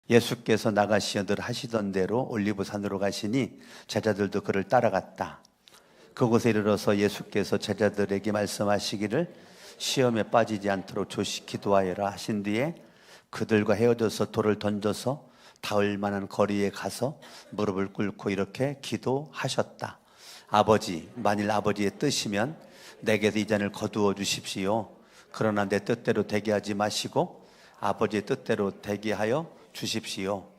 예수께서 나가시어 늘 하시던 대로 올리브산으로 가시니 제자들도 그를 따라갔다. 그곳에 이르러서 예수께서 제자들에게 말씀하시기를 시험에 빠지지 않도록 조시 기도하여라 하신 뒤에 그들과 헤어져서 돌을 던져서 닿을 만한 거리에 가서 무릎을 꿇고 이렇게 기도하셨다. 아버지, 만일 아버지의 뜻이면 내게도 이 잔을 거두어 주십시오. 그러나 내 뜻대로 되게 하지 마시고 아버지의 뜻대로 되게 하여 주십시오.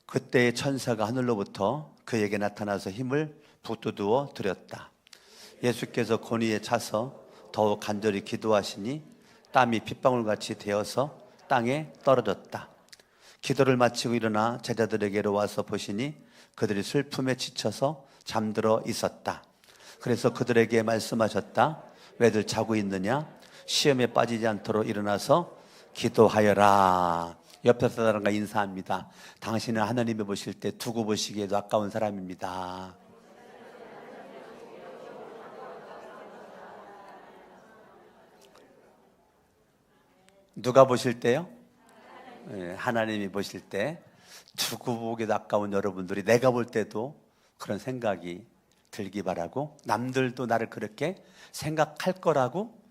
그때의 천사가 하늘로부터 그에게 나타나서 힘을 북돋워 드렸다. 예수께서 고니에 차서 더욱 간절히 기도하시니 땀이 핏방울같이 되어서 땅에 떨어졌다. 기도를 마치고 일어나 제자들에게로 와서 보시니 그들이 슬픔에 지쳐서 잠들어 있었다. 그래서 그들에게 말씀하셨다. 왜들 자고 있느냐? 시험에 빠지지 않도록 일어나서 기도하여라. 옆에 사람과 인사합니다. 당신은 하나님이 보실 때 두고 보시기에도 아까운 사람입니다. 누가 보실 때요? 하나님이 보실 때 두고 보기도 아까운 여러분들이 내가 볼 때도 그런 생각이 들기 바라고 남들도 나를 그렇게 생각할 거라고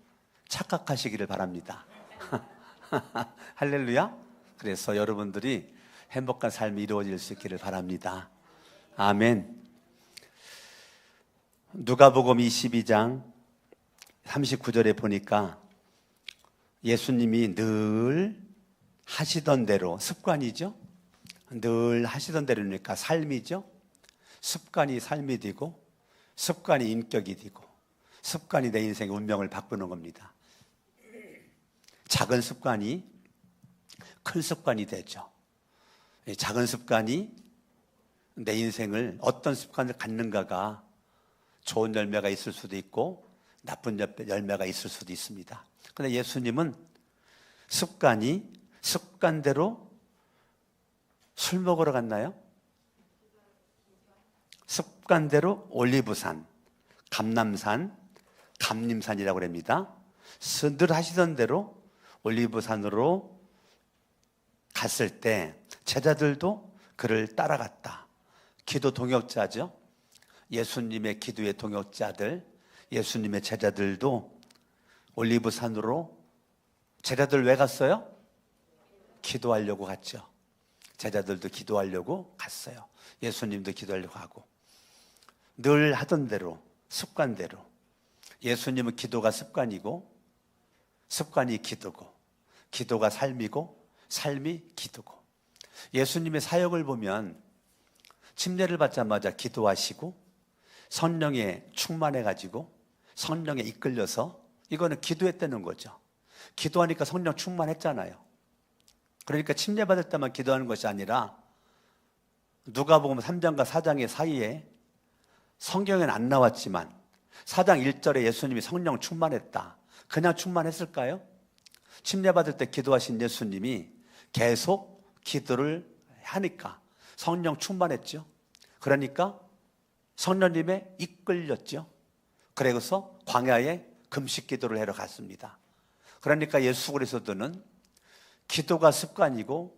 착각하시기를 바랍니다. 할렐루야. 그래서 여러분들이 행복한 삶이 이루어질 수 있기를 바랍니다. 아멘. 누가복음 22장 39절에 보니까 예수님이 늘 하시던 대로, 습관이죠. 늘 하시던 대로니까 삶이죠. 습관이 삶이 되고 습관이 인격이 되고 습관이 내 인생의 운명을 바꾸는 겁니다. 작은 습관이 큰 습관이 되죠. 작은 습관이 내 인생을 어떤 습관을 갖는가가 좋은 열매가 있을 수도 있고 나쁜 열매가 있을 수도 있습니다. 그런데 예수님은 습관대로 술 먹으러 갔나요? 습관대로 올리브산, 감람산, 감림산이라고 합니다. 늘 하시던 대로 올리브산으로 갔을 때 제자들도 그를 따라갔다. 기도 동역자죠. 예수님의 기도의 동역자들, 예수님의 제자들도 올리브산으로 제자들 왜 갔어요? 기도하려고 갔죠. 제자들도 기도하려고 갔어요. 예수님도 기도하려고 하고 늘 하던 대로 습관대로 예수님은 기도가 습관이고 습관이 기도고 기도가 삶이고 삶이 기도고 예수님의 사역을 보면 침례를 받자마자 기도하시고 성령에 충만해가지고 성령에 이끌려서 이거는 기도했다는 거죠. 기도하니까 성령 충만했잖아요. 그러니까 침례 받을 때만 기도하는 것이 아니라 누가복음 3장과 4장의 사이에 성경에는 안 나왔지만 4장 1절에 예수님이 성령 충만했다. 그냥 충만했을까요? 침례 받을 때 기도하신 예수님이 계속 기도를 하니까 성령 충만했죠. 그러니까 성령님에 이끌렸죠. 그래서 광야에 금식 기도를 하러 갔습니다. 그러니까 예수 그리스도는 기도가 습관이고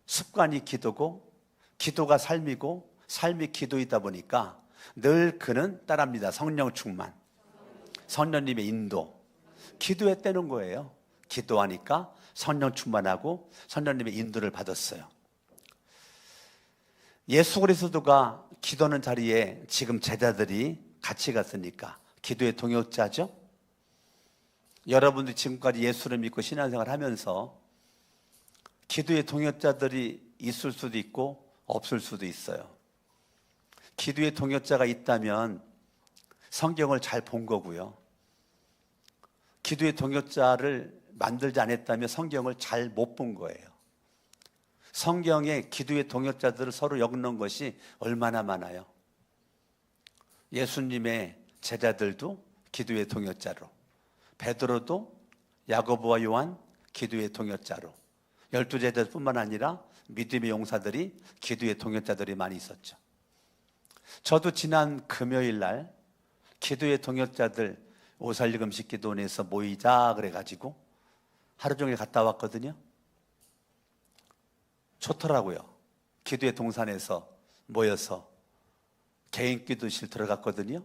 습관이 기도고 기도가 삶이고 삶이 기도이다 보니까 늘 그는 따라합니다. 성령 충만, 성령님의 인도, 기도했다는 거예요. 기도하니까 성령 충만하고 성령님의 인도를 받았어요. 예수 그리스도가 기도하는 자리에 지금 제자들이 같이 갔으니까 기도의 동역자죠. 여러분들이 지금까지 예수를 믿고 신앙생활을 하면서 기도의 동역자들이 있을 수도 있고 없을 수도 있어요. 기도의 동역자가 있다면 성경을 잘 본 거고요. 기도의 동역자를 만들지 않았다면 성경을 잘 못 본 거예요. 성경에 기도의 동역자들을 서로 엮는 것이 얼마나 많아요. 예수님의 제자들도 기도의 동역자로, 베드로도 야고보와 요한 기도의 동역자로, 12제자뿐만 아니라 믿음의 용사들이 기도의 동역자들이 많이 있었죠. 저도 지난 금요일 날 기도의 동역자들 오살리금식 기도원에서 모이자 그래가지고 하루 종일 갔다 왔거든요. 좋더라고요. 기도의 동산에서 모여서 개인 기도실 들어갔거든요.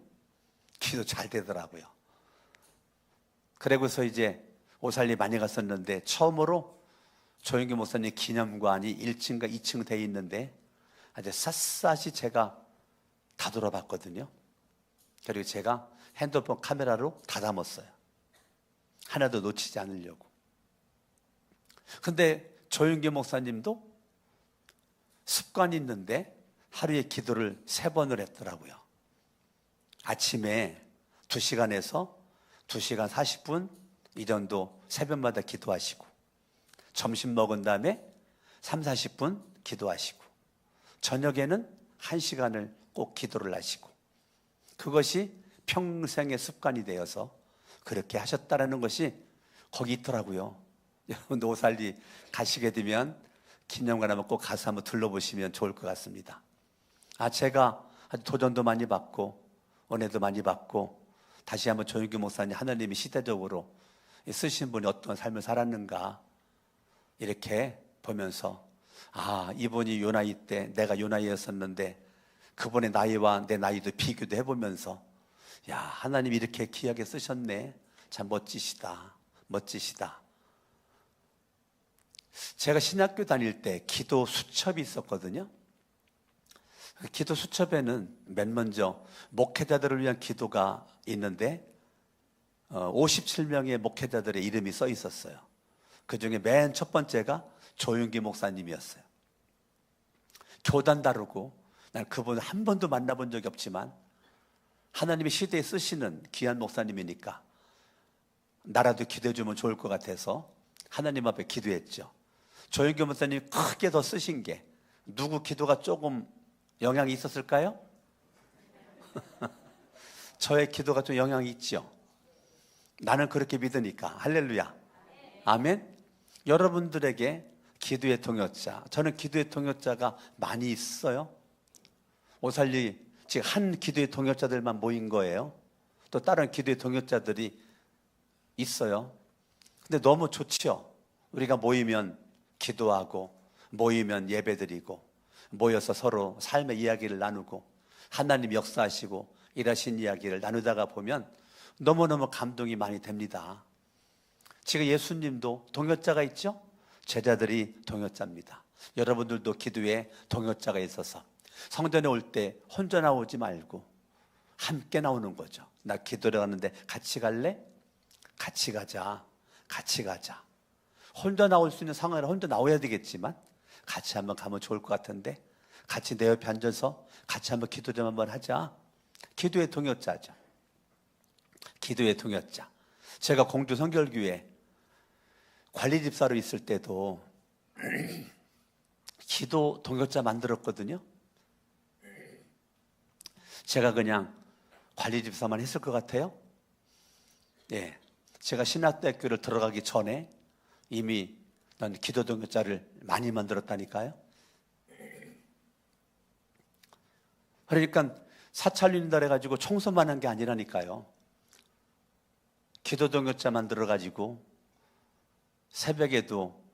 기도 잘 되더라고요. 그러고서 이제 오살리 많이 갔었는데 처음으로 조영기 목사님 기념관이 1층과 2층 돼 있는데 아주 샅샅이 제가 다 돌아봤거든요. 그리고 제가 핸드폰 카메라로 다 담았어요. 하나도 놓치지 않으려고. 근데 조영기 목사님도 습관이 있는데 하루에 기도를 3번을 했더라고요. 아침에 2시간에서 2시간 40분 이 정도 새벽마다 기도하시고, 점심 먹은 다음에 3, 40분 기도하시고, 저녁에는 1시간을 꼭 기도를 하시고, 그것이 평생의 습관이 되어서 그렇게 하셨다라는 것이 거기 있더라고요. 여러분 오살리 가시게 되면 기념관 한번 꼭 가서 한번 둘러보시면 좋을 것 같습니다. 제가 아주 도전도 많이 받고 은혜도 많이 받고, 다시 한번 조영기 목사님 하나님이 시대적으로 쓰신 분이 어떤 삶을 살았는가 이렇게 보면서, 이분이 요 나이 때 내가 요 나이였었는데 그분의 나이와 내 나이도 비교도 해보면서, 야, 하나님이 이렇게 귀하게 쓰셨네. 참 멋지시다. 멋지시다. 제가 신학교 다닐 때 기도 수첩이 있었거든요. 기도 수첩에는 맨 먼저 목회자들을 위한 기도가 있는데 57명의 목회자들의 이름이 써 있었어요. 그 중에 맨 첫 번째가 조윤기 목사님이었어요. 교단 다르고 난 그분을 한 번도 만나본 적이 없지만 하나님의 시대에 쓰시는 귀한 목사님이니까 나라도 기도해 주면 좋을 것 같아서 하나님 앞에 기도했죠. 조윤기 목사님이 크게 더 쓰신 게 누구 기도가 조금 영향이 있었을까요? 저의 기도가 좀 영향이 있죠. 나는 그렇게 믿으니까. 할렐루야. 아멘. 여러분들에게 기도의 동역자, 저는 기도의 동역자가 많이 있어요. 오살리 지금 한 기도의 동역자들만 모인 거예요. 또 다른 기도의 동역자들이 있어요. 근데 너무 좋죠. 우리가 모이면 기도하고, 모이면 예배드리고, 모여서 서로 삶의 이야기를 나누고, 하나님 역사하시고 일하신 이야기를 나누다가 보면 너무너무 감동이 많이 됩니다. 지금 예수님도 동역자가 있죠? 제자들이 동역자입니다. 여러분들도 기도에 동역자가 있어서 성전에 올 때 혼자 나오지 말고 함께 나오는 거죠. 나 기도를 하는데 같이 갈래? 같이 가자. 같이 가자. 혼자 나올 수 있는 상황이라 혼자 나와야 되겠지만 같이 한번 가면 좋을 것 같은데 같이 내 옆에 앉아서 같이 한번 기도 좀 한번 하자. 기도의 동역자죠. 기도의 동역자. 제가 공주 성결교회 관리 집사로 있을 때도 기도 동역자 만들었거든요. 제가 그냥 관리 집사만 했을 것 같아요. 예, 제가 신학대학교를 들어가기 전에 이미 난 기도 동역자를 많이 만들었다니까요. 그러니까 사찰린다 해가지고 청소만 한 게 아니라니까요. 기도 동역자 만들어가지고 새벽에도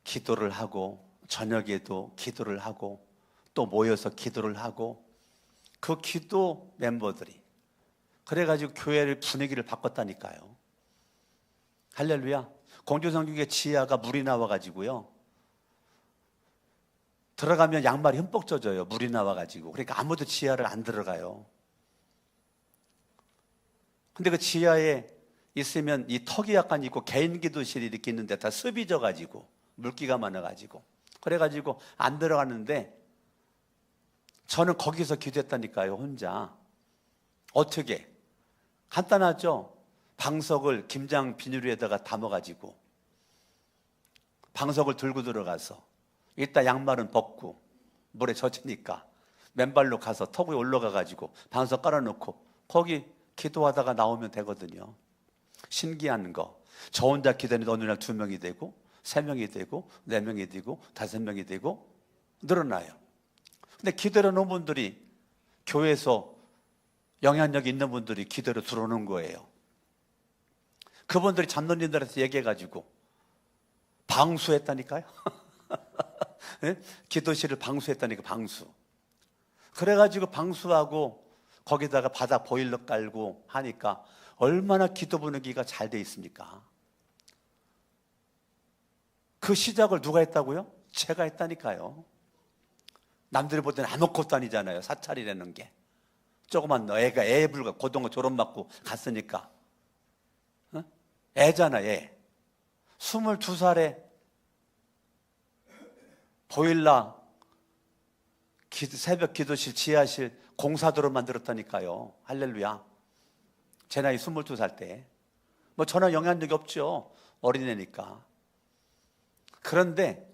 기도를 하고 저녁에도 기도를 하고 또 모여서 기도를 하고, 그 기도 멤버들이 그래가지고 교회를 분위기를 바꿨다니까요. 할렐루야. 공주성교회 지하가 물이 나와가지고요, 들어가면 양말이 흠뻑 젖어요. 물이 나와가지고. 그러니까 아무도 지하를 안 들어가요. 근데 그 지하에 있으면 이 턱이 약간 있고 개인 기도실이 이렇게 있는데 다 습이 져가지고 물기가 많아가지고 그래가지고 안 들어가는데 저는 거기서 기도했다니까요. 혼자. 어떻게? 간단하죠. 방석을 김장 비닐에다가 담아가지고 방석을 들고 들어가서 이따 양말은 벗고 물에 젖으니까 맨발로 가서 턱 위에 올라가가지고 방석 깔아놓고 거기 기도하다가 나오면 되거든요. 신기한 거. 저 혼자 기도했는데 어느 날 2명이 되고 3명이 되고 4명이 되고 5명이 되고 늘어나요. 근데 기도를 놓은 분들이 교회에서 영향력 있는 분들이 기도로 들어오는 거예요. 그분들이 잡론인들한테 얘기해가지고 방수했다니까요. 예? 기도실을 방수했다니까, 방수. 그래가지고 방수하고 거기다가 바닥 보일러 깔고 하니까 얼마나 기도 분위기가 잘 돼 있습니까? 그 시작을 누가 했다고요? 제가 했다니까요. 남들이 볼 때는 아무것도 아니잖아요. 사찰이라는 게. 조그만 애가 애 불과 고등어 졸업 맞고 갔으니까. 어? 애잖아, 애. 22살에 보일러 새벽 기도실 지하실 공사도로 만들었다니까요. 할렐루야. 제 나이 22살 때. 뭐 전혀 영향력이 없죠. 어린애니까. 그런데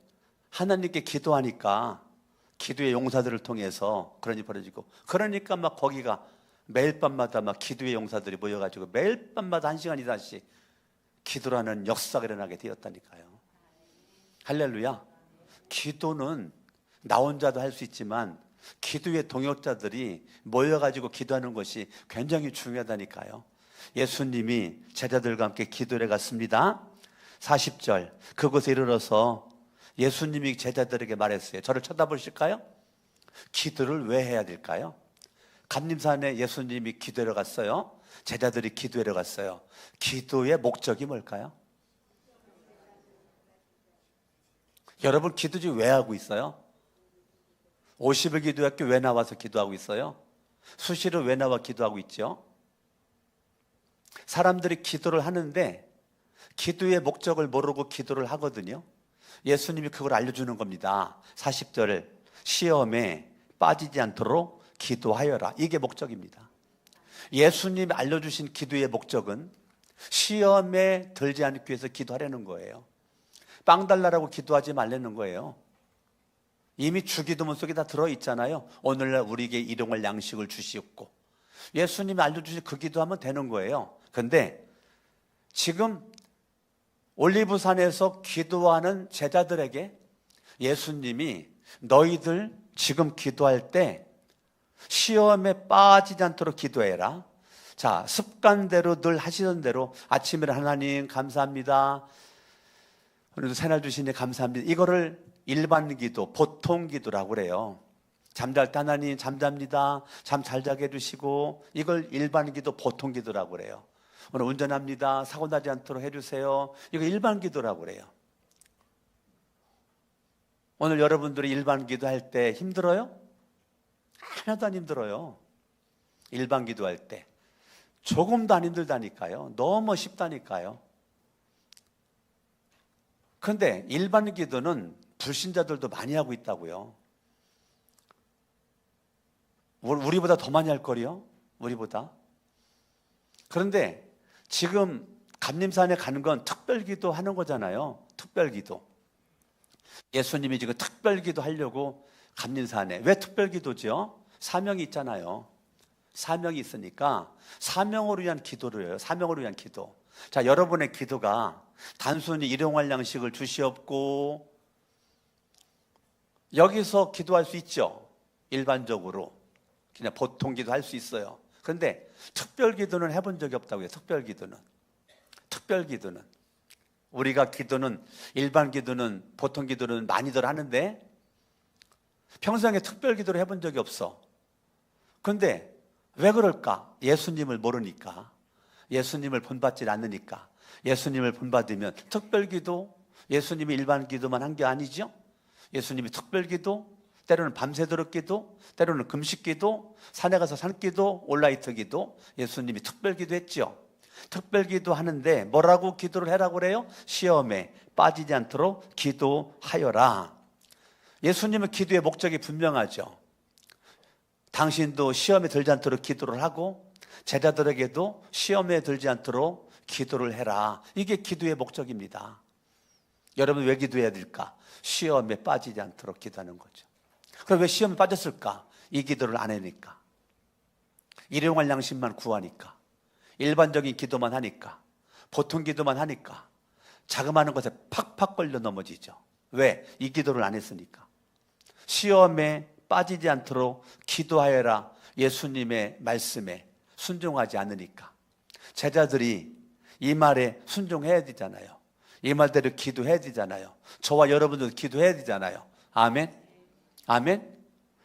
하나님께 기도하니까 기도의 용사들을 통해서 그런 일이 벌어지고, 그러니까 막 거기가 매일 밤마다 막 기도의 용사들이 모여가지고 매일 밤마다 1시간 이상씩 기도라는 역사가 일어나게 되었다니까요. 할렐루야. 기도는 나 혼자도 할 수 있지만 기도의 동역자들이 모여가지고 기도하는 것이 굉장히 중요하다니까요. 예수님이 제자들과 함께 기도를 갔습니다. 40절, 그곳에 이르러서 예수님이 제자들에게 말했어요. 저를 쳐다보실까요? 기도를 왜 해야 될까요? 감림산에 예수님이 기도하러 갔어요. 제자들이 기도하러 갔어요. 기도의 목적이 뭘까요? 여러분, 기도 지금 왜 하고 있어요? 50일 기도학교 왜 나와서 기도하고 있어요? 수시로 왜 나와 기도하고 있죠? 사람들이 기도를 하는데 기도의 목적을 모르고 기도를 하거든요. 예수님이 그걸 알려주는 겁니다. 40절을 시험에 빠지지 않도록 기도하여라. 이게 목적입니다. 예수님이 알려주신 기도의 목적은 시험에 들지 않기 위해서 기도하려는 거예요. 빵 달라고 기도하지 말라는 거예요. 이미 주기도문 속에 다 들어있잖아요. 오늘날 우리에게 일용할 양식을 주시옵고. 예수님이 알려주신 그 기도하면 되는 거예요. 근데 지금 올리브산에서 기도하는 제자들에게 예수님이 너희들 지금 기도할 때 시험에 빠지지 않도록 기도해라. 자, 습관대로 늘 하시던 대로 아침에 하나님 감사합니다. 오늘도 새날 주시니 감사합니다. 이거를 일반 기도, 보통 기도라고 그래요. 잠잘 때 하나님 잠잡니다. 잠 잘 자게 해주시고, 이걸 일반 기도, 보통 기도라고 그래요. 오늘 운전합니다. 사고 나지 않도록 해주세요. 이거 일반 기도라고 그래요. 오늘 여러분들이 일반 기도할 때 힘들어요? 하나도 안 힘들어요. 일반 기도할 때 조금도 안 힘들다니까요. 너무 쉽다니까요. 그런데 일반 기도는 불신자들도 많이 하고 있다고요. 우리보다 더 많이 할 거리요? 우리보다. 그런데 지금 감림산에 가는 건 특별기도 하는 거잖아요. 특별기도. 예수님이 지금 특별기도 하려고 감림산에. 왜 특별기도죠? 사명이 있잖아요. 사명이 있으니까 사명으로 위한 기도를 해요. 사명으로 위한 기도. 자, 여러분의 기도가 단순히 일용할 양식을 주시옵고, 여기서 기도할 수 있죠. 일반적으로 그냥 보통 기도할 수 있어요. 그런데 특별 기도는 해본 적이 없다고요. 특별 기도는 우리가 기도는 일반 기도는 보통 기도는 많이들 하는데 평생에 특별 기도를 해본 적이 없어. 그런데 왜 그럴까? 예수님을 모르니까, 예수님을 본받지 않으니까. 예수님을 본받으면 특별 기도, 예수님이 일반 기도만 한 게 아니죠. 예수님이 특별 기도, 때로는 밤새도록 기도, 때로는 금식 기도, 산에 가서 산기도, 온라이트 기도, 예수님이 특별 기도했죠. 특별 기도 하는데 뭐라고 기도를 해라고 그래요? 시험에 빠지지 않도록 기도하여라. 예수님은 기도의 목적이 분명하죠. 당신도 시험에 들지 않도록 기도를 하고 제자들에게도 시험에 들지 않도록 기도를 해라. 이게 기도의 목적입니다. 여러분, 왜 기도해야 될까? 시험에 빠지지 않도록 기도하는 거죠. 그럼 왜 시험에 빠졌을까? 이 기도를 안 하니까. 일용할 양식만 구하니까. 일반적인 기도만 하니까. 보통 기도만 하니까. 자그마한 것에 팍팍 걸려 넘어지죠. 왜? 이 기도를 안 했으니까. 시험에 빠지지 않도록 기도하여라. 예수님의 말씀에 순종하지 않으니까. 제자들이 이 말에 순종해야 되잖아요. 이 말대로 기도해야 되잖아요. 저와 여러분도 기도해야 되잖아요. 아멘. 아멘.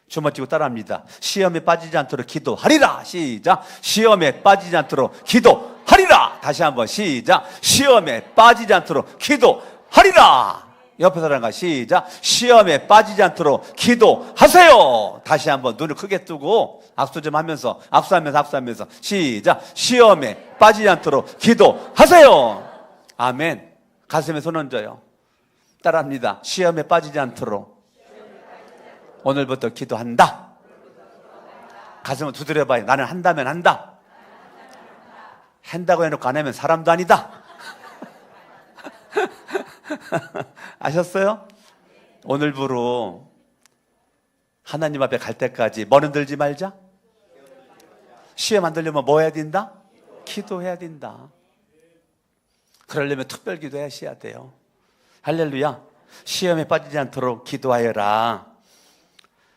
주먹 쥐고 따라합니다. 시험에 빠지지 않도록 기도하리라. 시작. 시험에 빠지지 않도록 기도하리라. 다시 한번 시작. 시험에 빠지지 않도록 기도하리라. 옆에 사람과 시작. 시험에 빠지지 않도록 기도하세요. 다시 한번 눈을 크게 뜨고 악수 좀 하면서 악수하면서 시작. 시험에 빠지지 않도록 기도하세요. 아멘. 가슴에 손 얹어요. 따라합니다. 시험에 빠지지 않도록 오늘부터 기도한다. 가슴을 두드려봐요. 나는 한다면 한다. 한다고 해놓고 안 하면 사람도 아니다. 아셨어요? 오늘부로 하나님 앞에 갈 때까지 뭐 흔들지 말자. 시험 안 들려면 뭐 해야 된다? 기도해야 된다. 그러려면 특별 기도하셔야 돼요. 할렐루야. 시험에 빠지지 않도록 기도하여라.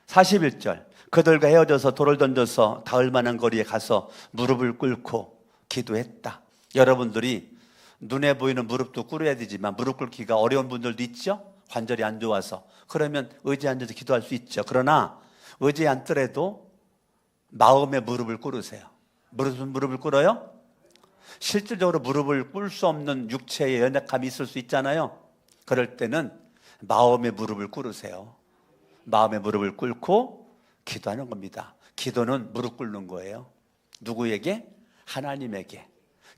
41절. 그들과 헤어져서 돌을 던져서 닿을 만한 거리에 가서 무릎을 꿇고 기도했다. 여러분들이 눈에 보이는 무릎도 꿇어야 되지만 무릎 꿇기가 어려운 분들도 있죠? 관절이 안 좋아서. 그러면 의지에 앉아서 기도할 수 있죠. 그러나 의지에 앉더라도 마음의 무릎을 꿇으세요. 무슨 무릎을 꿇어요? 실질적으로 무릎을 꿇을 수 없는 육체의 연약함이 있을 수 있잖아요. 그럴 때는 마음의 무릎을 꿇으세요. 마음의 무릎을 꿇고 기도하는 겁니다. 기도는 무릎 꿇는 거예요. 누구에게? 하나님에게.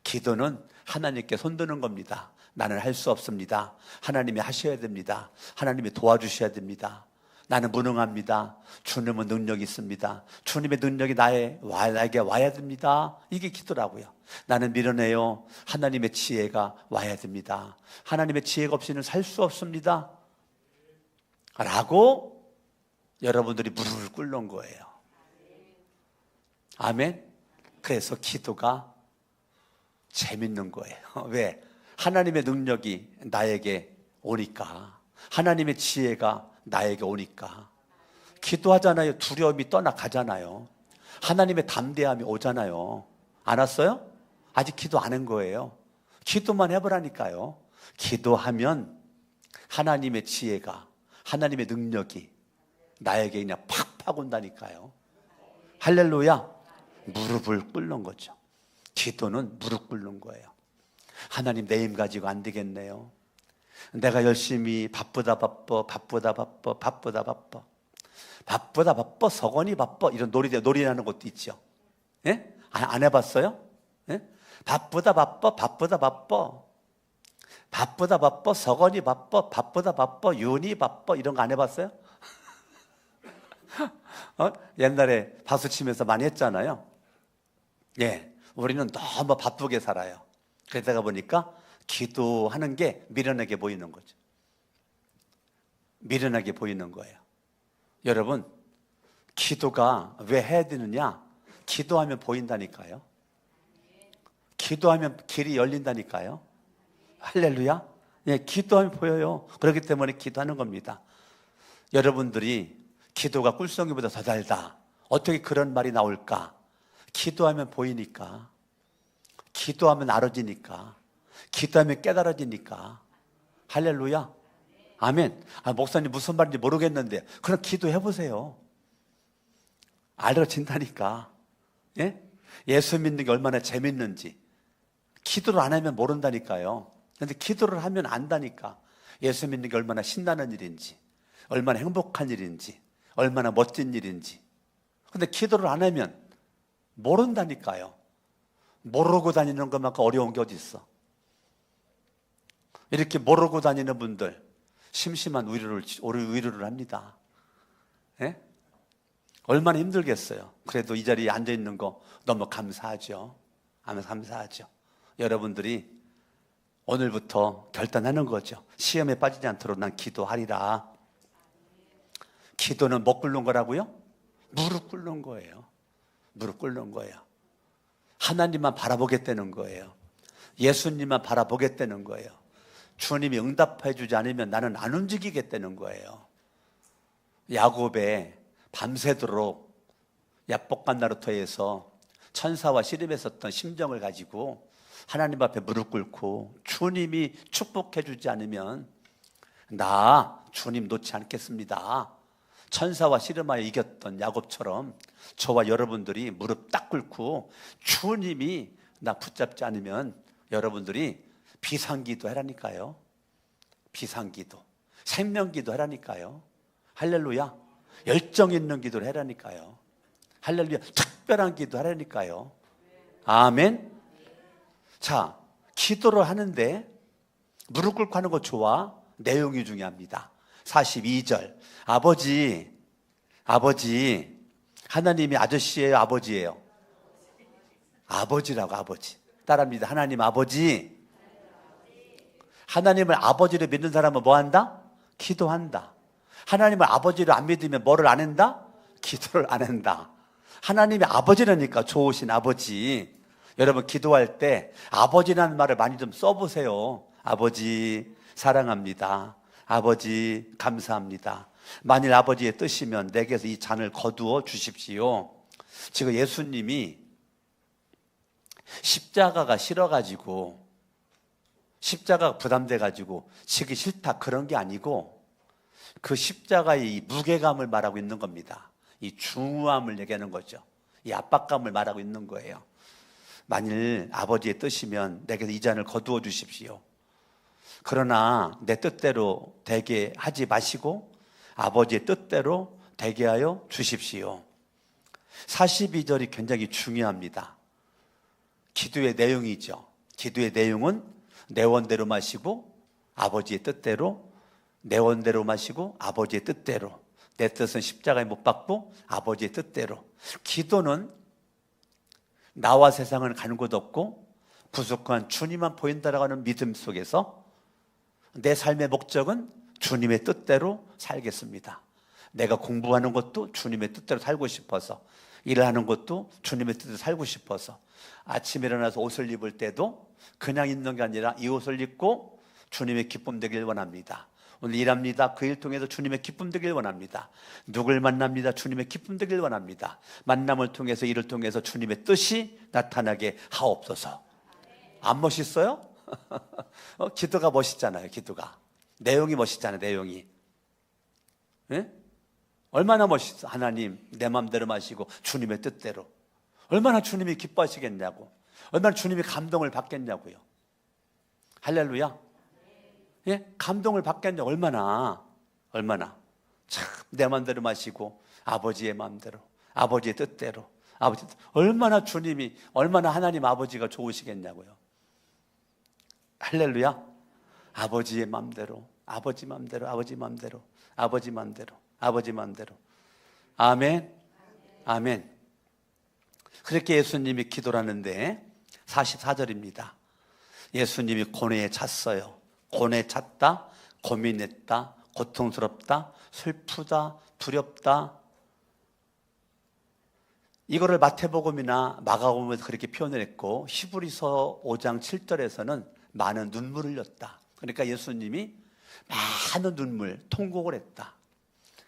기도는 하나님께 손드는 겁니다. 나는 할 수 없습니다. 하나님이 하셔야 됩니다. 하나님이 도와주셔야 됩니다. 나는 무능합니다. 주님은 능력이 있습니다. 주님의 능력이 나에게 와야 됩니다. 이게 기도라고요. 나는 미련해요. 하나님의 지혜가 와야 됩니다. 하나님의 지혜가 없이는 살 수 없습니다. 라고 여러분들이 무릎을 꿇는 거예요. 아멘. 그래서 기도가 재밌는 거예요. 왜? 하나님의 능력이 나에게 오니까, 하나님의 지혜가 나에게 오니까. 기도하잖아요. 두려움이 떠나가잖아요. 하나님의 담대함이 오잖아요. 안 왔어요? 아직 기도 안 한 거예요. 기도만 해보라니까요. 기도하면 하나님의 지혜가, 하나님의 능력이 나에게 그냥 팍팍 온다니까요. 할렐루야. 무릎을 꿇는 거죠. 기도는 무릎 꿇는 거예요. 하나님 내 힘 가지고 안 되겠네요. 내가 열심히 바쁘다 서건이 바빠 이런 놀이라는 것도 있죠. 예? 안 해봤어요? 예? 바쁘다 서건이 바빠 윤이 바빠 이런 거 안 해봤어요? 옛날에 박수 치면서 많이 했잖아요. 예, 우리는 너무 바쁘게 살아요. 그러다가 보니까 기도하는 게 미련하게 보이는 거죠. 미련하게 보이는 거예요. 여러분, 기도가 왜 해야 되느냐? 기도하면 보인다니까요. 기도하면 길이 열린다니까요. 할렐루야. 예, 기도하면 보여요. 그렇기 때문에 기도하는 겁니다. 여러분들이 기도가 꿀송이보다 더 달다. 어떻게 그런 말이 나올까? 기도하면 보이니까, 기도하면 알아지니까, 기도하면 깨달아지니까. 할렐루야. 아멘. 목사님 무슨 말인지 모르겠는데 그럼 기도해보세요. 알아진다니까. 예? 예수 믿는 게 얼마나 재밌는지 기도를 안 하면 모른다니까요. 그런데 기도를 하면 안다니까. 예수 믿는 게 얼마나 신나는 일인지, 얼마나 행복한 일인지, 얼마나 멋진 일인지. 근데 기도를 안 하면 모른다니까요. 모르고 다니는 것만큼 어려운 게 어디 있어. 이렇게 모르고 다니는 분들 심심한 위로를 합니다. 예? 얼마나 힘들겠어요. 그래도 이 자리에 앉아있는 거 너무 감사하죠. 감사하죠. 여러분들이 오늘부터 결단하는 거죠. 시험에 빠지지 않도록 난 기도하리라. 기도는 못 꿇는 거라고요? 무릎 꿇는 거예요. 무릎 꿇는 거예요. 하나님만 바라보겠다는 거예요. 예수님만 바라보겠다는 거예요. 주님이 응답해 주지 않으면 나는 안 움직이겠다는 거예요. 야곱의 밤새도록 야복강 나루터에서 천사와 씨름했었던 심정을 가지고 하나님 앞에 무릎 꿇고 주님이 축복해 주지 않으면 나 주님 놓지 않겠습니다. 천사와 씨름하여 이겼던 야곱처럼 저와 여러분들이 무릎 딱 꿇고 주님이 나 붙잡지 않으면 여러분들이 비상기도 하라니까요. 비상기도, 생명기도 하라니까요. 할렐루야. 열정 있는 기도를 하라니까요. 할렐루야. 특별한 기도 하라니까요. 아멘. 자, 기도를 하는데 무릎 꿇고 하는 거 좋아. 내용이 중요합니다. 42절. 아버지, 하나님이 아저씨예요, 아버지예요? 아버지라고. 아버지. 따라합니다. 하나님 아버지. 하나님을 아버지로 믿는 사람은 뭐 한다? 기도한다. 하나님을 아버지로 안 믿으면 뭐를 안 한다? 기도를 안 한다. 하나님이 아버지라니까, 좋으신 아버지. 여러분 기도할 때 아버지라는 말을 많이 좀 써보세요. 아버지 사랑합니다. 아버지 감사합니다. 만일 아버지의 뜻이면 내게서 이 잔을 거두어 주십시오. 지금 예수님이 십자가가 싫어가지고, 십자가가 부담돼가지고 지기 싫다 그런 게 아니고, 그 십자가의 이 무게감을 말하고 있는 겁니다. 이 중후함을 얘기하는 거죠. 이 압박감을 말하고 있는 거예요. 만일 아버지의 뜻이면 내게서 이 잔을 거두어 주십시오. 그러나 내 뜻대로 되게 하지 마시고 아버지의 뜻대로 되게 하여 주십시오. 42절이 굉장히 중요합니다. 기도의 내용이죠. 기도의 내용은 내 원대로 마시고 아버지의 뜻대로, 내 원대로 마시고 아버지의 뜻대로, 내 뜻은 십자가에 못 박고 아버지의 뜻대로. 기도는 나와 세상은 가는 곳 없고 부족한 주님만 보인다라고 하는 믿음 속에서 내 삶의 목적은 주님의 뜻대로 살겠습니다. 내가 공부하는 것도 주님의 뜻대로 살고 싶어서, 일을 하는 것도 주님의 뜻대로 살고 싶어서, 아침에 일어나서 옷을 입을 때도 그냥 입는 게 아니라 이 옷을 입고 주님의 기쁨 되길 원합니다. 오늘 일합니다. 그 일 통해서 주님의 기쁨 되길 원합니다. 누굴 만납니다. 주님의 기쁨 되길 원합니다. 만남을 통해서, 일을 통해서 주님의 뜻이 나타나게 하옵소서. 안 멋있어요? 기도가 멋있잖아요. 기도가 내용이 멋있잖아요. 내용이. 네? 얼마나 멋있어. 하나님 내 마음대로 마시고 주님의 뜻대로. 얼마나 주님이 기뻐하시겠냐고, 얼마나 주님이 감동을 받겠냐고요. 할렐루야. 예? 감동을 받겠냐고. 얼마나 참 내 마음대로 마시고 아버지의 마음대로, 아버지의 뜻대로, 아버지 얼마나 주님이, 얼마나 하나님 아버지가 좋으시겠냐고요. 할렐루야. 아버지의 마음대로, 아버지 마음대로, 아버지 마음대로, 아버지 마음대로, 아버지 마음대로. 아멘. 아멘. 그렇게 예수님이 기도를 하는데 44절입니다. 예수님이 고뇌에 찼어요. 고뇌에 찼다, 고민했다, 고통스럽다, 슬프다, 두렵다. 이거를 마태복음이나 마가복음에서 그렇게 표현을 했고, 히브리서 5장 7절에서는 많은 눈물을 흘렸다. 그러니까 예수님이 많은 눈물, 통곡을 했다.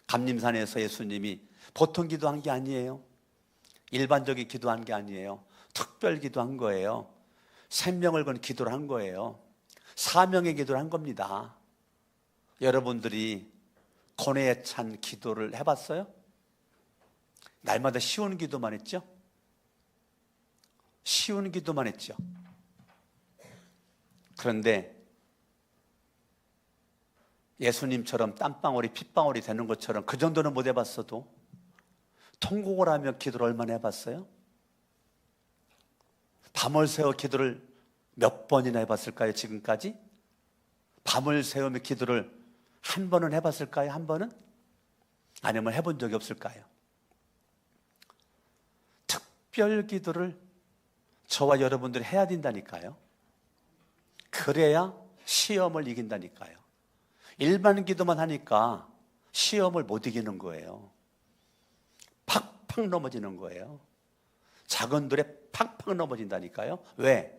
감림산에서 예수님이 보통 기도한 게 아니에요. 일반적인 기도한 게 아니에요. 특별 기도한 거예요. 생명을 건 기도를 한 거예요. 사명의 기도를 한 겁니다. 여러분들이 고뇌에 찬 기도를 해봤어요? 날마다 쉬운 기도만 했죠? 쉬운 기도만 했죠. 그런데 예수님처럼 땀방울이 핏방울이 되는 것처럼 그 정도는 못 해봤어도 통곡을 하며 기도를 얼마나 해봤어요? 밤을 새워 기도를 몇 번이나 해봤을까요? 지금까지? 밤을 새우며 기도를 한 번은 해봤을까요? 한 번은? 아니면 해본 적이 없을까요? 특별 기도를 저와 여러분들이 해야 된다니까요. 그래야 시험을 이긴다니까요. 일반 기도만 하니까 시험을 못 이기는 거예요. 팍팍 넘어지는 거예요. 작은 돌에 팍팍 넘어진다니까요. 왜?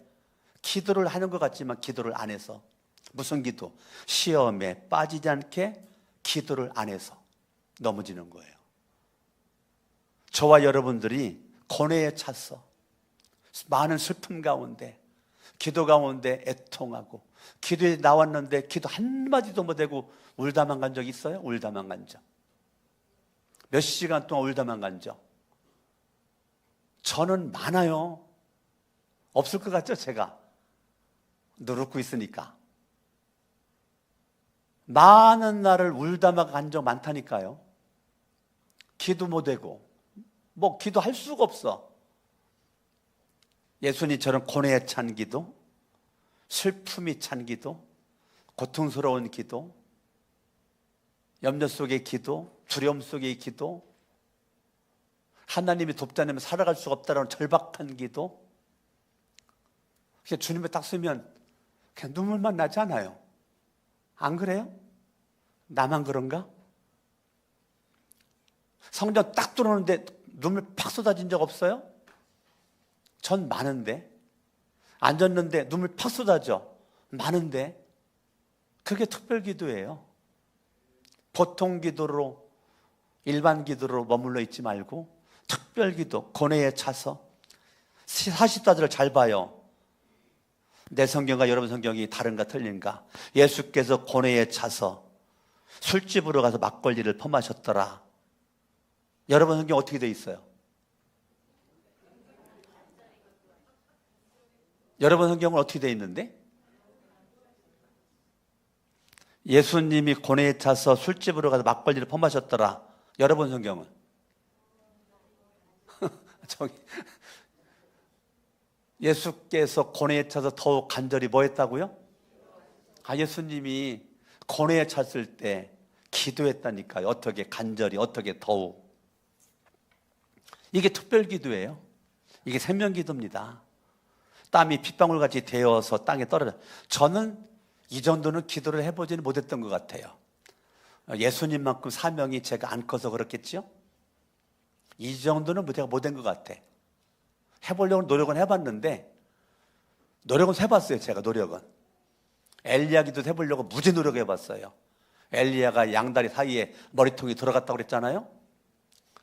기도를 하는 것 같지만 기도를 안 해서. 무슨 기도? 시험에 빠지지 않게 기도를 안 해서 넘어지는 거예요. 저와 여러분들이 고뇌에 찼어. 많은 슬픔 가운데, 기도 가운데 애통하고 기도에 나왔는데 기도 한마디도 못하고 울다만 간 적 있어요? 울다만 간 적. 몇 시간 동안 울다만 간 적. 저는 많아요. 없을 것 같죠, 제가? 누르고 있으니까. 많은 날을 울다만 간 적 많다니까요. 기도 못하고 뭐 기도할 수가 없어. 예수님처럼 고뇌에 찬 기도, 슬픔이 찬 기도, 고통스러운 기도, 염려 속의 기도, 두려움 속의 기도, 하나님이 돕지 않으면 살아갈 수가 없다라는 절박한 기도. 그냥 주님을 딱 쓰면 그냥 눈물만 나지 않아요? 안 그래요? 나만 그런가? 성전 딱 들어오는데 눈물 팍 쏟아진 적 없어요? 전 많은데. 앉았는데 눈물 팍 쏟아져. 많은데. 그게 특별 기도예요. 보통 기도로, 일반 기도로 머물러 있지 말고 특별 기도, 고뇌에 차서 40사절을 잘 봐요. 내 성경과 여러분 성경이 다른가 틀린가? 예수께서 고뇌에 차서 술집으로 가서 막걸리를 퍼마셨더라. 여러분 성경 어떻게 돼 있어요? 여러분 성경은 어떻게 돼 있는데? 예수님이 고뇌에 차서 술집으로 가서 막걸리를 퍼마셨더라. 여러분 성경은? 저기 예수께서 고뇌에 차서 더욱 간절히 뭐 했다고요? 예수님이 고뇌에 찼을 때 기도했다니까요. 어떻게 간절히, 어떻게 더욱. 이게 특별 기도예요. 이게 생명 기도입니다. 땀이 핏방울같이 데워서 땅에 떨어져. 저는 이 정도는 기도를 해보지는 못했던 것 같아요. 예수님만큼 사명이 제가 안 커서 그렇겠죠? 이 정도는 제가 못한 것 같아. 해보려고 노력은 해봤는데, 노력은 해봤어요. 제가 노력은. 엘리야 기도 해보려고 무지 노력해봤어요. 엘리야가 양다리 사이에 머리통이 들어갔다고 그랬잖아요.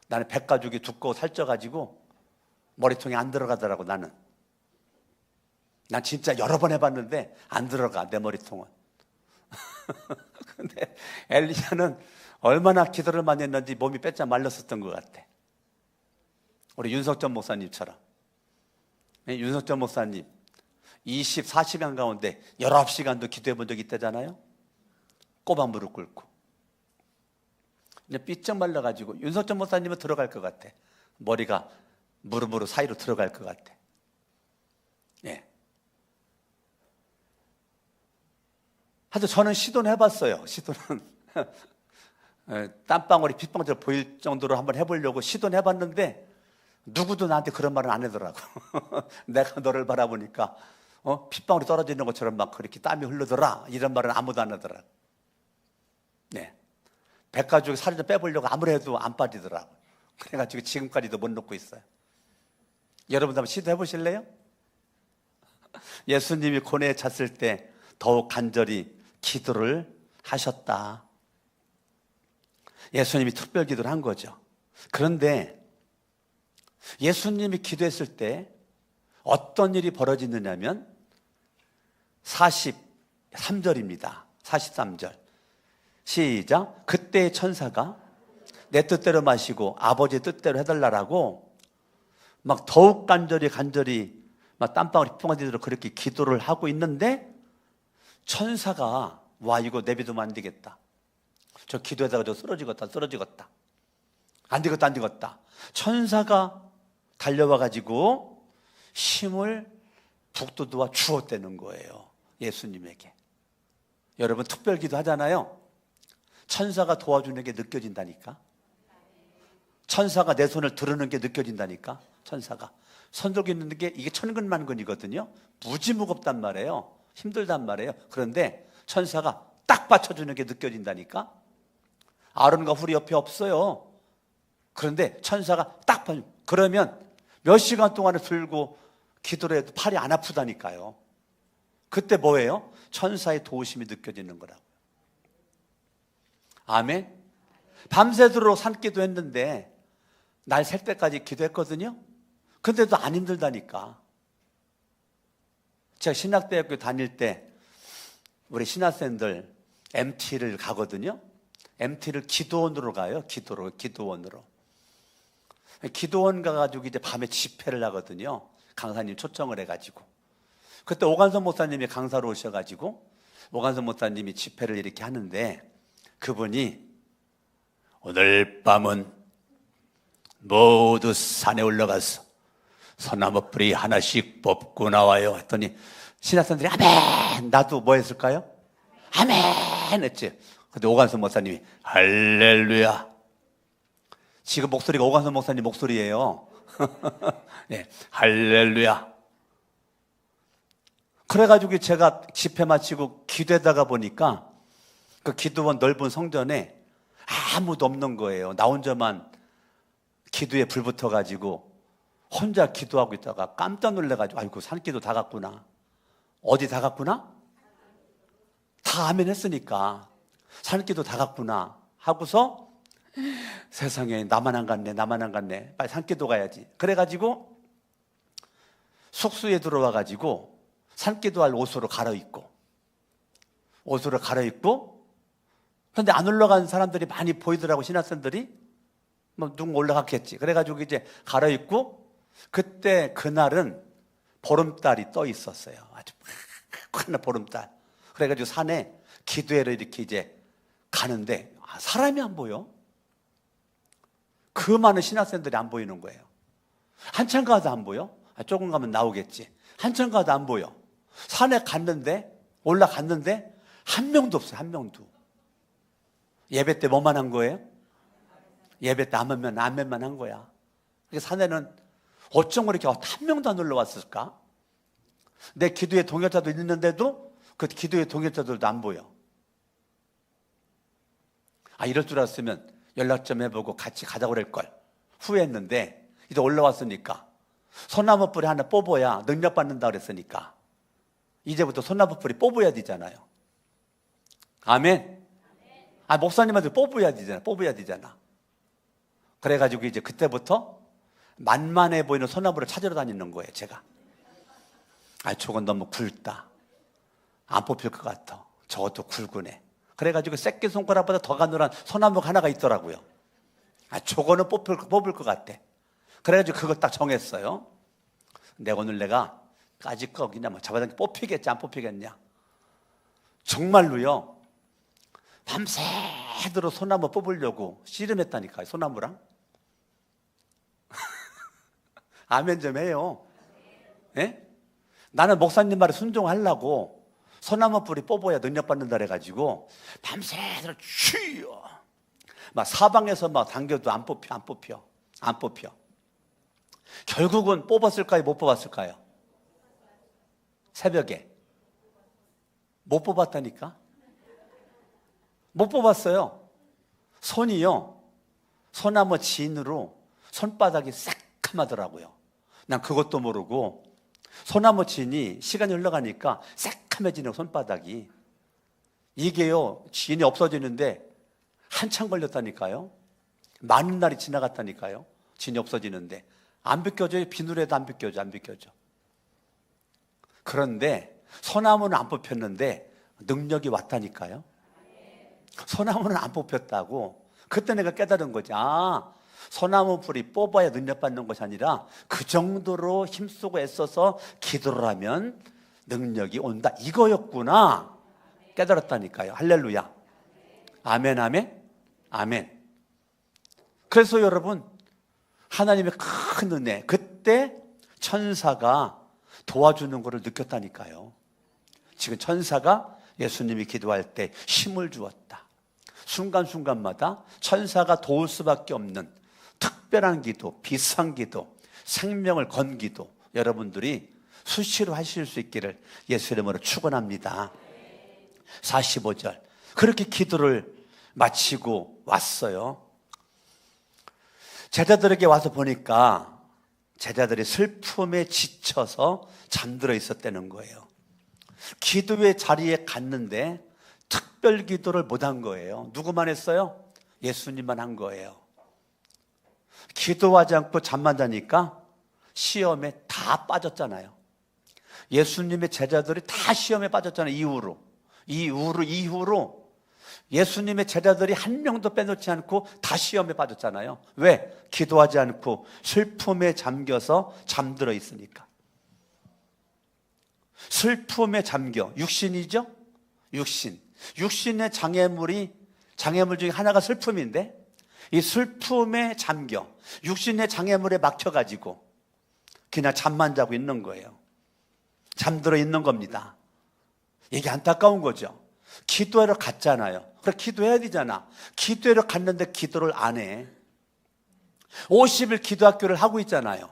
나는 백가죽이 두꺼워 살쪄가지고 머리통이 안 들어가더라고. 나는 진짜 여러 번 해봤는데 안 들어가, 내 머리통은. 근데 엘리야는 얼마나 기도를 많이 했는지 몸이 빼짝 말랐었던 것 같아. 우리 윤석전 목사님처럼. 윤석전 목사님 24시간 가운데 19시간도 기도해 본 적이 있다잖아요. 꼬박 무릎 꿇고. 그냥 삐쩍 말라가지고 윤석전 목사님은 들어갈 것 같아. 머리가 무릎으로 사이로 들어갈 것 같아. 예. 하여튼 저는 시도는 해봤어요. 시도는 땀방울이 핏방울 보일 정도로 한번 해보려고 시도는 해봤는데 누구도 나한테 그런 말은 안 하더라고. 내가 너를 바라보니까 핏방울이 떨어지는 것처럼 막 그렇게 땀이 흐르더라. 이런 말은 아무도 안 하더라고. 네. 백가죽 살을 좀 빼보려고 아무리 해도 안 빠지더라고. 그래가지고 지금까지도 못 놓고 있어요. 여러분도 한번 시도해 보실래요? 예수님이 고뇌에 찼을 때 더욱 간절히 기도를 하셨다. 예수님이 특별 기도를 한 거죠. 그런데 예수님이 기도했을 때 어떤 일이 벌어지느냐면 43절입니다. 43절. 시작. 그때 천사가 내 뜻대로 마시고 아버지의 뜻대로 해달라고 막 더욱 간절히 막 땀방울이 뿜어지도록 그렇게 기도를 하고 있는데 천사가 와 이거 내비두면 안 되겠다. 저 기도하다가 저 쓰러지겠다. 안 되겠다. 천사가 달려와 가지고 힘을 북돋워 주었다는 거예요. 예수님에게. 여러분 특별 기도 하잖아요. 천사가 도와주는 게 느껴진다니까. 천사가 내 손을 들으는 게 느껴진다니까. 천사가 손 들고 있는 게 이게 천근만근이거든요. 무지 무겁단 말이에요. 힘들단 말이에요. 그런데 천사가 딱 받쳐주는 게 느껴진다니까. 아론과 훌이 옆에 없어요. 그런데 천사가 딱 받쳐. 그러면 몇 시간 동안을 들고 기도를 해도 팔이 안 아프다니까요. 그때 뭐예요? 천사의 도우심이 느껴지는 거라고요. 아멘. 밤새도록 산기도 했는데 날 셀 때까지 기도했거든요. 근데도 안 힘들다니까. 제가 신학대학교 다닐 때 우리 신학생들 MT를 가거든요. MT를 기도원으로 가요. 기도원으로. 기도원 가가지고 이제 밤에 집회를 하거든요. 강사님 초청을 해가지고. 그때 오관성 목사님이 강사로 오셔가지고 오관성 목사님이 집회를 이렇게 하는데 그분이 오늘 밤은 모두 산에 올라가서 소나무 뿌리 하나씩 뽑고 나와요 했더니 신학생들이 아멘! 나도 뭐 했을까요? 아멘! 했지. 근데 오관성 목사님이 할렐루야. 지금 목소리가 오관성 목사님 목소리예요. 네, 할렐루야. 그래가지고 제가 집회 마치고 기도하다가 보니까 그 기도원 넓은 성전에 아무도 없는 거예요. 나 혼자만 기도에 불 붙어가지고 혼자 기도하고 있다가 깜짝 놀래가지고 아이고 산기도 다 갔구나. 어디 다 갔구나? 다 아멘 했으니까 산기도 다 갔구나 하고서 세상에 나만 안 갔네. 빨리 산기도 가야지. 그래가지고 숙소에 들어와가지고 산기도할 옷으로 갈아입고 근데 안 올라간 사람들이 많이 보이더라고. 신학생들이 뭐 누군 올라갔겠지. 그래가지고 이제 갈아입고 그때 그날은 보름달이 떠 있었어요. 아주 큰 보름달. 그래가지고 산에 기도회를 이렇게 이제 가는데 사람이 안 보여. 그 많은 신학생들이 안 보이는 거예요. 한참 가도 안 보여. 조금 가면 나오겠지. 한참 가도 안 보여. 산에 올라갔는데 한 명도 없어요. 한 명도. 예배 때 뭐만 한 거예요? 예배 때 아멘만 한 거야. 산에는 어쩜 그렇게 한 명도 안 올라왔을까? 내 기도의 동역자도 있는데도 그 기도의 동역자들도 안 보여. 이럴 줄 알았으면 연락 좀 해보고 같이 가자고 그럴걸. 후회했는데 이제 올라왔으니까 소나무 뿌리 하나 뽑아야 능력받는다 그랬으니까 이제부터 소나무 뿌리 뽑아야 되잖아요. 아멘. 목사님한테 뽑아야 되잖아. 그래가지고 이제 그때부터 만만해 보이는 소나무를 찾으러 다니는 거예요, 제가. 저건 너무 굵다. 안 뽑힐 것 같아. 저것도 굵으네. 그래가지고 새끼손가락보다 더 가늘한 소나무가 하나가 있더라고요. 저거는 뽑을 것 같아. 그래가지고 그걸 딱 정했어요. 오늘 내가 까짓 거 그냥 잡아당겨 뽑히겠지, 안 뽑히겠냐. 정말로요. 밤새도록 소나무 뽑으려고 씨름했다니까요, 소나무랑. 아멘 좀 해요. 예? 나는 목사님 말에 순종하려고 소나무 뿌리 뽑아야 능력받는다 그래가지고 밤새도록 쉬어. 사방에서 당겨도 안 뽑혀. 결국은 뽑았을까요? 못 뽑았을까요? 새벽에. 못 뽑았다니까? 못 뽑았어요. 손이요. 소나무 진으로 손바닥이 새카마더라고요. 난 그것도 모르고 소나무 진이 시간이 흘러가니까 새카매지는 손바닥이. 이게요. 진이 없어지는데 한참 걸렸다니까요. 많은 날이 지나갔다니까요. 진이 없어지는데. 안 비껴져요. 비누에도 안 비껴져. 그런데 소나무는 안 뽑혔는데 능력이 왔다니까요. 소나무는 안 뽑혔다고. 그때 내가 깨달은 거지. 소나무 뿌리 뽑아야 능력받는 것이 아니라 그 정도로 힘쓰고 애써서 기도를 하면 능력이 온다. 이거였구나. 깨달았다니까요. 할렐루야. 아멘. 그래서 여러분, 하나님의 큰 은혜, 그때 천사가 도와주는 것을 느꼈다니까요. 지금 천사가 예수님이 기도할 때 힘을 주었다. 순간순간마다 천사가 도울 수밖에 없는 특별한 기도, 비상 기도, 생명을 건 기도, 여러분들이 수시로 하실 수 있기를 예수 이름으로 축원합니다. 45절. 그렇게 기도를 마치고 왔어요. 제자들에게 와서 보니까 제자들이 슬픔에 지쳐서 잠들어 있었다는 거예요. 기도의 자리에 갔는데 특별 기도를 못한 거예요. 누구만 했어요? 예수님만 한 거예요. 기도하지 않고 잠만 자니까 시험에 다 빠졌잖아요. 예수님의 제자들이 다 시험에 빠졌잖아요. 이후로. 이후로 예수님의 제자들이 한 명도 빼놓지 않고 다 시험에 빠졌잖아요. 왜? 기도하지 않고 슬픔에 잠겨서 잠들어 있으니까. 슬픔에 잠겨. 육신이죠? 육신의 장애물 중에 하나가 슬픔인데, 이 슬픔에 잠겨 육신의 장애물에 막혀가지고 그냥 잠만 자고 있는 거예요. 잠들어 있는 겁니다. 이게 안타까운 거죠. 기도하러 갔잖아요. 그래, 기도해야 되잖아. 기도하러 갔는데 기도를 안 해. 50일 기도학교를 하고 있잖아요.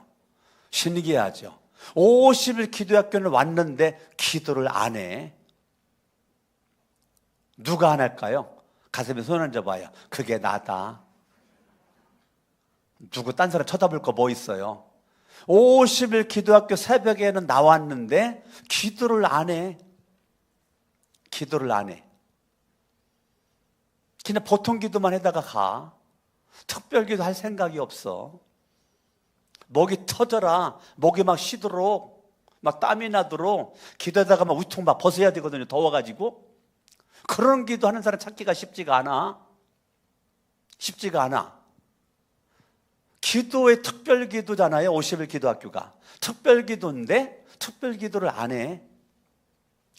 신기하죠. 50일 기도학교를 왔는데 기도를 안 해. 누가 안 할까요? 가슴에 손 얹어봐요. 그게 나다. 누구 딴 사람 쳐다볼 거 뭐 있어요? 50일 기도학교 새벽에는 나왔는데 기도를 안 해. 기도를 안 해. 그냥 보통 기도만 해다가 가. 특별 기도 할 생각이 없어. 목이 터져라. 목이 막 쉬도록, 막 땀이 나도록 기도하다가 막 우통 막 벗어야 되거든요. 더워가지고. 그런 기도 하는 사람 찾기가 쉽지가 않아. 쉽지가 않아. 기도의 특별 기도잖아요. 50일 기도학교가. 특별 기도인데 특별 기도를 안 해.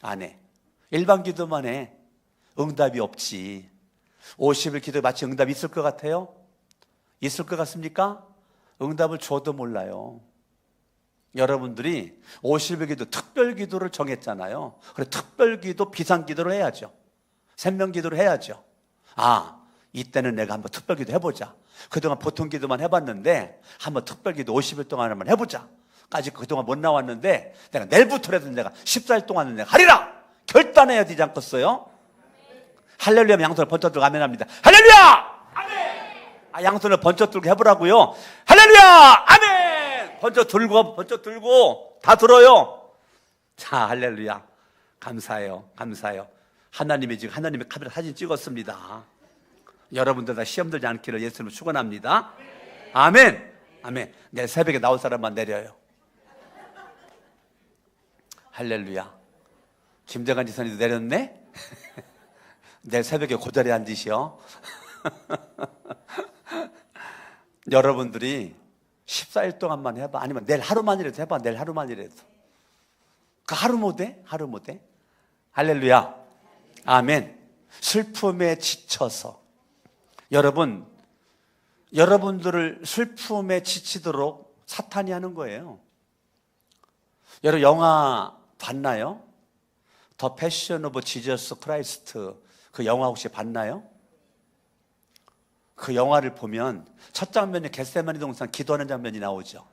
안 해. 일반 기도만 해. 응답이 없지. 50일 기도에 마치 응답이 있을 것 같아요? 있을 것 같습니까? 응답을 줘도 몰라요. 여러분들이 50일 기도 특별 기도를 정했잖아요. 그래, 특별 기도, 비상 기도를 해야죠. 생명 기도를 해야죠. 아, 이때는 내가 한번 특별 기도 해보자. 그동안 보통 기도만 해봤는데 한번 특별 기도 50일 동안 한번 해보자. 까지 그동안 못 나왔는데 내가 내일부터라도 내가 14일 동안은 내가 하리라! 결단해야 되지 않겠어요? 할렐루야 하면 양손을 번쩍 들고 아멘 합니다. 할렐루야! 아멘! 양손을 번쩍 들고 해보라고요. 할렐루야! 아멘! 번쩍 들고 다 들어요. 자, 할렐루야. 감사해요. 하나님의 카메라 사진 찍었습니다. 여러분들 다 시험 들지 않기를 예수님을 축원합니다. 아멘. 내일 새벽에 나올 사람만 내려요. 할렐루야. 김정한 지사님도 내렸네? 내일 새벽에 그 자리에 앉으시오. 여러분들이 14일 동안만 해봐. 아니면 내일 하루만이라도 해봐. 내일 하루만이라도. 그 하루 못해? 할렐루야. 아멘. 슬픔에 지쳐서 여러분들을 슬픔에 지치도록 사탄이 하는 거예요. 여러분 영화 봤나요? 더 패션 오브 지저스 크라이스트, 그 영화 혹시 봤나요? 그 영화를 보면 첫 장면에 겟세마니 동산 기도하는 장면이 나오죠.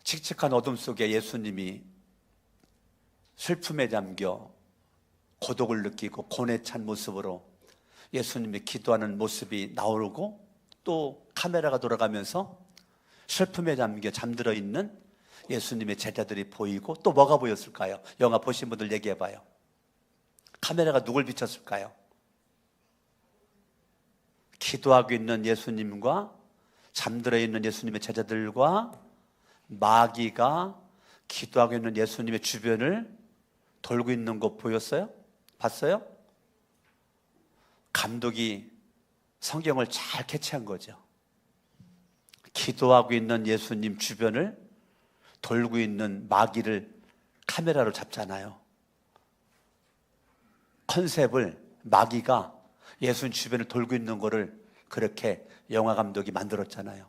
칙칙한 어둠 속에 예수님이 슬픔에 잠겨 고독을 느끼고 고뇌 찬 모습으로 예수님이 기도하는 모습이 나오고, 또 카메라가 돌아가면서 슬픔에 잠겨 잠들어 있는 예수님의 제자들이 보이고, 또 뭐가 보였을까요? 영화 보신 분들 얘기해봐요. 카메라가 누굴 비췄을까요? 기도하고 있는 예수님과 잠들어 있는 예수님의 제자들과 마귀가 기도하고 있는 예수님의 주변을 돌고 있는 거 보였어요? 봤어요? 감독이 성경을 잘 캐치한 거죠. 기도하고 있는 예수님 주변을 돌고 있는 마귀를 카메라로 잡잖아요. 컨셉을 마귀가 예수님 주변을 돌고 있는 거를 그렇게 영화 감독이 만들었잖아요.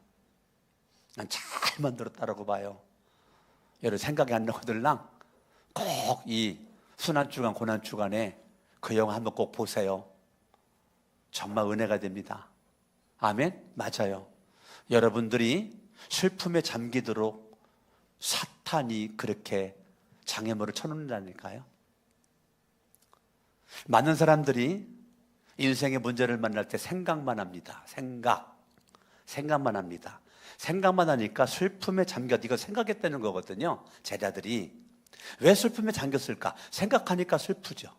난 잘 만들었다라고 봐요. 여러분 생각이 안 나거들랑 꼭 이 순환주간 고난주간에 그 영화 한번 꼭 보세요. 정말 은혜가 됩니다. 아멘? 맞아요. 여러분들이 슬픔에 잠기도록 사탄이 그렇게 장애물을 쳐놓는다니까요. 많은 사람들이 인생의 문제를 만날 때 생각만 합니다. 생각만 합니다. 생각만 하니까 슬픔에 잠겨, 이거 생각했다는 거거든요. 제자들이 왜 슬픔에 잠겼을까? 생각하니까 슬프죠.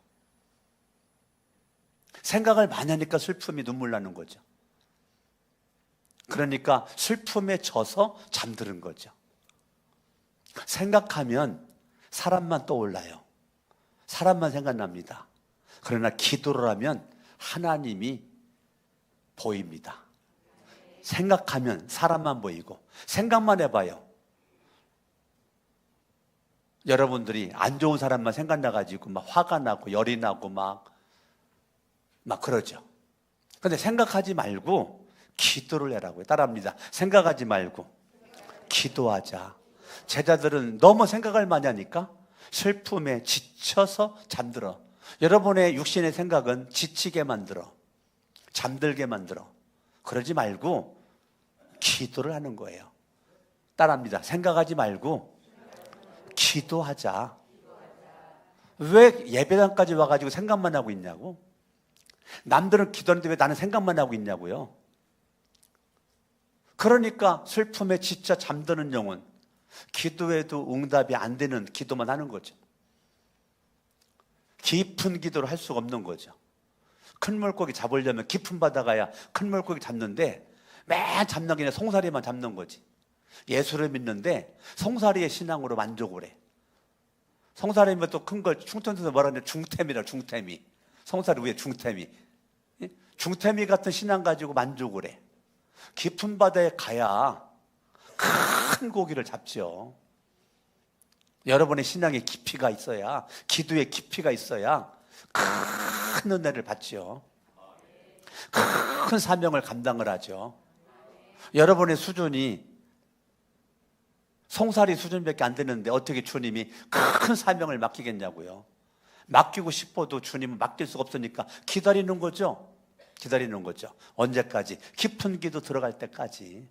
생각을 많이 하니까 슬픔이 눈물 나는 거죠. 그러니까 슬픔에 져서 잠드는 거죠. 생각하면 사람만 떠올라요. 사람만 생각납니다. 그러나 기도를 하면 하나님이 보입니다. 생각하면 사람만 보이고, 생각만 해봐요. 여러분들이 안 좋은 사람만 생각나가지고 막 화가 나고 열이 나고 막 그러죠. 근데 생각하지 말고 기도를 해라고요. 따라합니다. 생각하지 말고 기도하자. 제자들은 너무 생각을 많이 하니까 슬픔에 지쳐서 잠들어. 여러분의 육신의 생각은 지치게 만들어, 잠들게 만들어. 그러지 말고 기도를 하는 거예요. 따라합니다. 생각하지 말고 기도하자. 왜 예배당까지 와가지고 생각만 하고 있냐고? 남들은 기도하는데 왜 나는 생각만 하고 있냐고요? 그러니까 슬픔에 지쳐 잠드는 영혼, 기도해도 응답이 안 되는 기도만 하는 거죠. 깊은 기도를 할 수가 없는 거죠. 큰 물고기 잡으려면 깊은 바다 가야 큰 물고기 잡는데 맨 잡는 게 송사리만 잡는 거지. 예수를 믿는데 송사리의 신앙으로 만족을 해. 송사리면 또 큰 걸 충청도에서 뭐라 하는데 중태미라, 중태미. 송사리 위에 중태미. 중태미 같은 신앙 가지고 만족을 해. 깊은 바다에 가야 큰 고기를 잡죠. 여러분의 신앙에 깊이가 있어야, 기도에 깊이가 있어야 큰 은혜를 받죠. 큰 사명을 감당을 하죠. 여러분의 수준이 송사리 수준밖에 안 되는데 어떻게 주님이 큰 사명을 맡기겠냐고요. 맡기고 싶어도 주님은 맡길 수가 없으니까 기다리는 거죠. 기다리는 거죠. 언제까지? 깊은 기도 들어갈 때까지.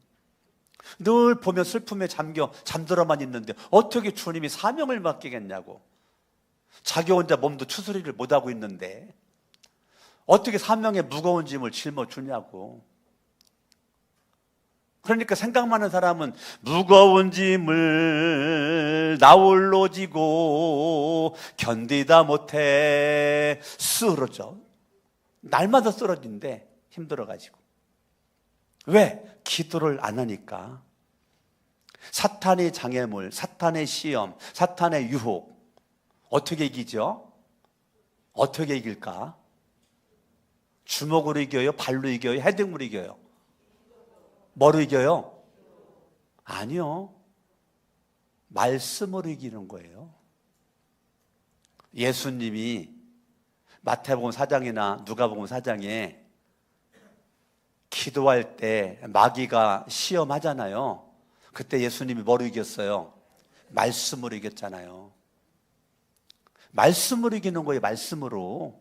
늘 보면 슬픔에 잠들어만 있는데 어떻게 주님이 사명을 맡기겠냐고. 자기 혼자 몸도 추스리를 못하고 있는데 어떻게 사명의 무거운 짐을 짊어주냐고. 그러니까 생각 많은 사람은 무거운 짐을 나 홀로 지고 견디다 못해 쓰러져. 날마다 쓰러진대. 힘들어가지고. 왜? 기도를 안 하니까. 사탄의 장애물, 사탄의 시험, 사탄의 유혹 어떻게 이기죠? 어떻게 이길까? 주먹으로 이겨요? 발로 이겨요? 헤딩으로 이겨요? 뭐로 이겨요? 아니요. 말씀으로 이기는 거예요. 예수님이 마태복음 4장이나 누가복음 4장에 기도할 때 마귀가 시험하잖아요. 그때 예수님이 뭐로 이겼어요? 말씀으로 이겼잖아요. 말씀으로 이기는 거예요. 말씀으로.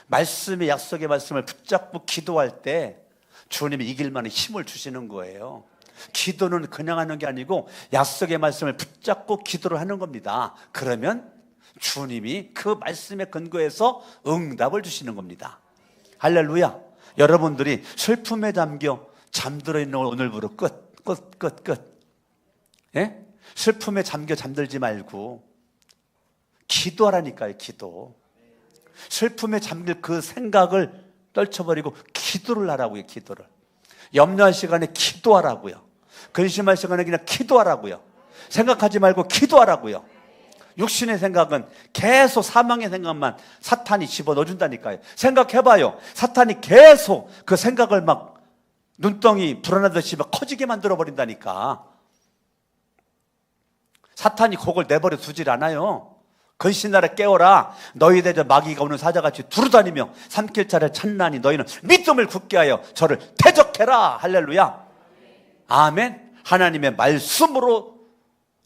말씀의 약속의 말씀을 붙잡고 기도할 때 주님이 이길 만한 힘을 주시는 거예요. 기도는 그냥 하는 게 아니고 약속의 말씀을 붙잡고 기도를 하는 겁니다. 그러면 주님이 그 말씀에 근거해서 응답을 주시는 겁니다. 할렐루야. 여러분들이 슬픔에 잠겨 잠들어 있는 오늘부로 끝. 예? 슬픔에 잠겨 잠들지 말고 기도하라니까요. 기도. 슬픔에 잠길 그 생각을 떨쳐버리고 기도를 하라고요. 기도를. 염려할 시간에 기도하라고요. 근심할 시간에 그냥 기도하라고요. 생각하지 말고 기도하라고요. 육신의 생각은 계속 사망의 생각만 사탄이 집어넣어준다니까요. 생각해봐요. 사탄이 계속 그 생각을 막 눈덩이 불어나듯이 막 커지게 만들어버린다니까. 사탄이 그걸 내버려 두질 않아요. 근신나라 깨어라. 너희 대저 마귀가 오는 사자같이 두루다니며 삼킬 자를 찾나니 너희는 믿음을 굳게 하여 저를 대적해라. 할렐루야. 아멘. 하나님의 말씀으로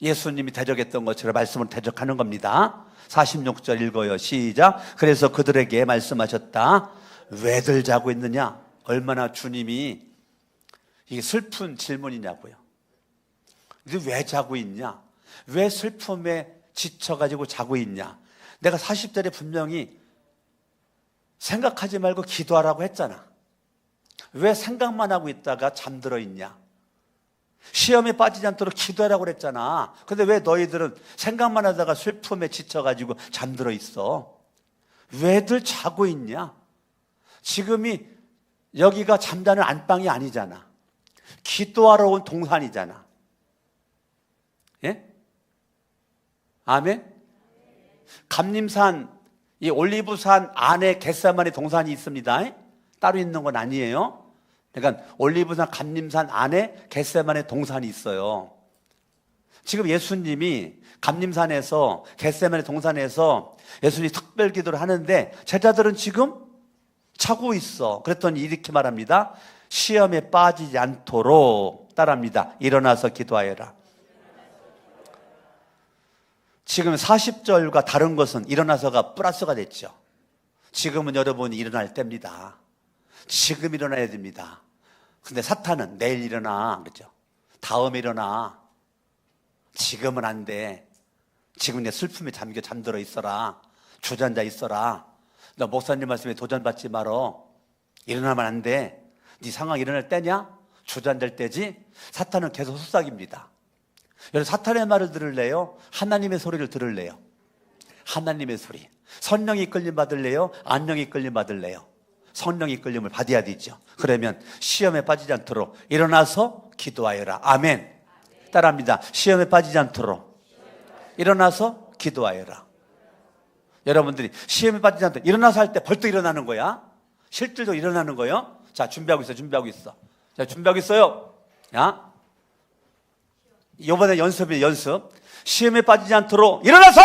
예수님이 대적했던 것처럼 말씀을 대적하는 겁니다. 46절 읽어요. 시작. 그래서 그들에게 말씀하셨다. 왜들 자고 있느냐? 얼마나 주님이 이게 슬픈 질문이냐고요. 왜 자고 있냐? 왜 슬픔에 지쳐가지고 자고 있냐? 내가 40절에 분명히 생각하지 말고 기도하라고 했잖아. 왜 생각만 하고 있다가 잠들어 있냐? 시험에 빠지지 않도록 기도하라고 그랬잖아. 근데 왜 너희들은 생각만 하다가 슬픔에 지쳐가지고 잠들어 있어? 왜들 자고 있냐? 지금이 여기가 잠자는 안방이 아니잖아. 기도하러 온 동산이잖아. 예? 아멘? 감림산, 이 올리브산 안에 겟세마네 동산이 있습니다. 따로 있는 건 아니에요. 그러니까 올리브산 감림산 안에 겟세마네 동산이 있어요. 지금 예수님이 감림산에서 겟세마네 동산에서 예수님이 특별 기도를 하는데 제자들은 지금 자고 있어. 그랬더니 이렇게 말합니다. 시험에 빠지지 않도록, 따라합니다. 일어나서 기도하여라. 지금 40절과 다른 것은 일어나서가 플러스가 됐죠. 지금은 여러분이 일어날 때입니다. 지금 일어나야 됩니다. 근데 사탄은 내일 일어나, 그렇죠? 다음에 일어나. 지금은 안 돼. 지금 내 슬픔에 잠들어 있어라. 주저앉아 있어라. 너 목사님 말씀에 도전받지 말어. 일어나면 안 돼. 네 상황 일어날 때냐? 주저앉을 때지. 사탄은 계속 속삭입니다. 여러분, 사탄의 말을 들을래요? 하나님의 소리를 들을래요? 하나님의 소리. 성령이 이끌림 받을래요? 안령이 이끌림 받을래요? 성령이 이끌림을 받아야 되죠. 그러면 시험에 빠지지 않도록 일어나서 기도하여라. 아멘. 따라합니다. 시험에 빠지지 않도록 일어나서 기도하여라. 여러분들이 시험에 빠지지 않도록 일어나서 할 때 벌떡 일어나는 거야. 실질적으로 일어나는 거예요. 자, 준비하고 있어. 자, 준비하고 있어요. 야, 이번에 연습이에요. 연습. 시험에 빠지지 않도록 일어나서!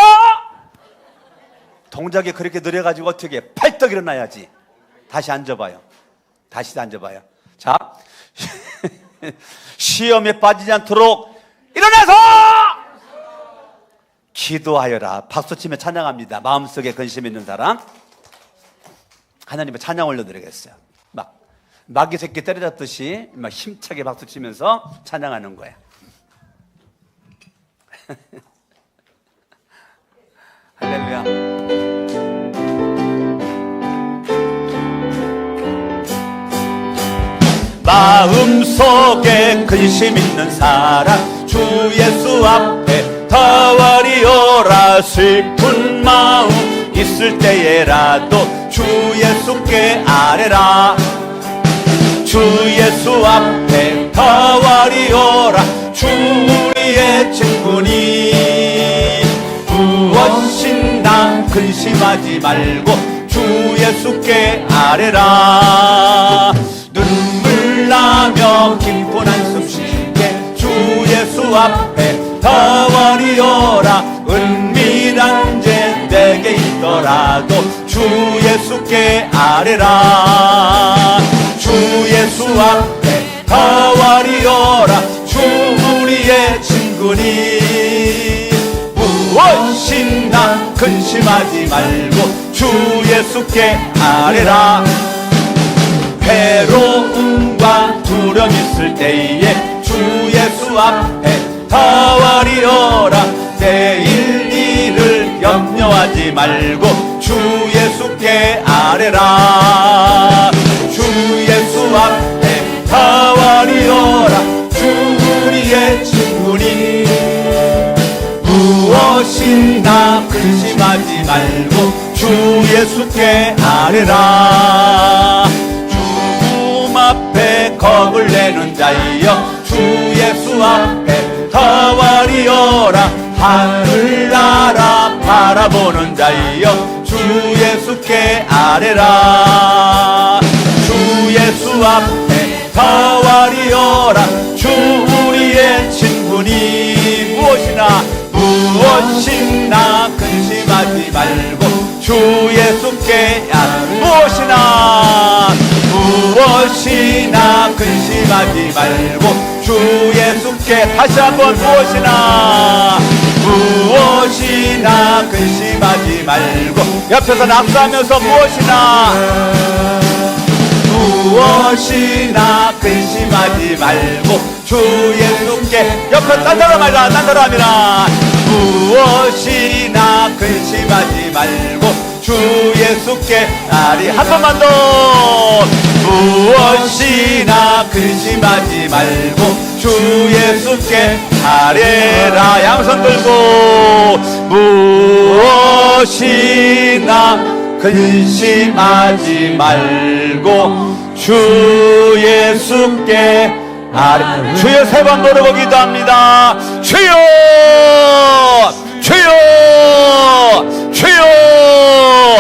동작이 그렇게 느려가지고 어떻게 팔떡 일어나야지. 다시 앉아봐요. 자, 시험에 빠지지 않도록 일어나서 기도하여라. 박수치며 찬양합니다. 마음속에 근심 있는 사람 하나님의 찬양 올려드리겠어요. 막 마귀 새끼 때려잡듯이 막 힘차게 박수치면서 찬양하는 거예요. 할렐루야. 마음속에 근심 있는 사람 주 예수 앞에 더워리오라. 슬픈 마음 있을 때에라도 주 예수께 아뢰라. 주 예수 앞에 더워리오라. 주 우리의 친구니 무엇이나 근심하지 말고 주 예수께 아뢰라. 눈물 나며 깊은 한숨 쉬게 주 예수 앞에 더워리오라. 은밀한 죄 내게 있더라도 주 예수께 아뢰라. 주 예수 앞에 더워리오라. 주 우리의 친구니 무엇이나 근심하지 말고 주 예수께 아뢰라. 괴로움과 두려움 있을 때에 주 예수 앞에 더워리오라. 내일 일을 염려하지 말고 주 예수께 아뢰라. 주 예수 앞에 더워리오라. 주 우리의 친구니 무엇이나 근심하지 말고 주 예수께 아뢰라. 앞에 겁을 내는 자여 주 예수 앞에 더워리오라. 하늘나라 바라보는 자여 주 예수께 아뢰라. 주 예수 앞에 더워리오라. 주 우리의 친구니 무엇이나 근심하지 말고 주 예수께 무엇이나 근심하지 말고 주 예수께 다시 한번 무엇이나 근심하지 말고 옆에서 낙서하면서 무엇이나 근심하지 말고 주 예수께 옆에 딴 사람 합니다. 무엇이나 근심하지 말고 주 예수께 아리 한 번만 더. 무엇이나 근심하지 말고 주 예수께 아뢰라. 양손 들고 무엇이나 근심하지 말고 주 예수께 아뢰라. 주여 세 번 부르고 기도합니다. 주여 주여 주여